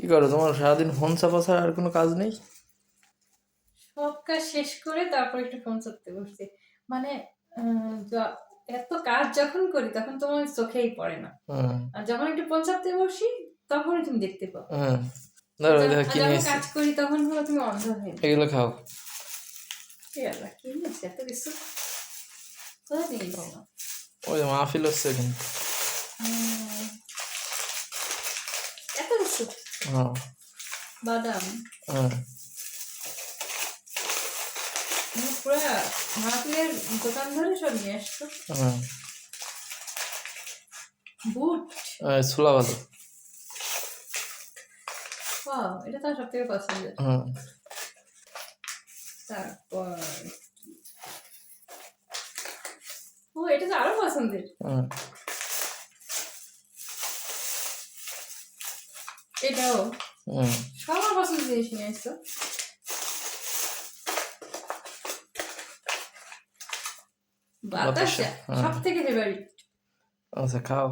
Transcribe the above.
কি করো তোমার সারাদিন ফোন চাপা ছাড়া আর কোনো কাজ নেই? সব কাজ শেষ করে তারপর একটু ফোন চাপতে বসছি। মানে এত কাজ যখন করি তখন তোমার চোখেই পড়ে না, হুম আর যখন একটু ফোন চাপতে বসি তখনই তুমি দেখতে পাও। হুম। ধরো এই দেখো আর কিনে যখন এসছি, কাজ করি তখন হলো তুমি অন্ধ হয়ে যাও। এগুলো খাও। এই আল্লাহ, কি হয়েছে এত কিছু? কোথায় নিয়ে গেছো? ওই যে মাহফিল হচ্ছে এখানে। উম, এত কিছু? হ্যাঁ বাদাম? হ্যাঁ পুরো মাহফিলের দোকান ধরে সব নিয়ে আসছো? হ্যাঁ। বুট? ছোলা ভালো। ওয়াও, এটা তো সব থেকে পছন্দের। হ্যাঁ তারপর ও, এটা তো আরো পছন্দের। হ্যাঁ। এটাও হুম সবার পছন্দের জিনিস নিয়ে আসছো। বাতাসা। বাতাসা হ্যাঁ সব থেকে ফেভারিট। আচ্ছা খাও।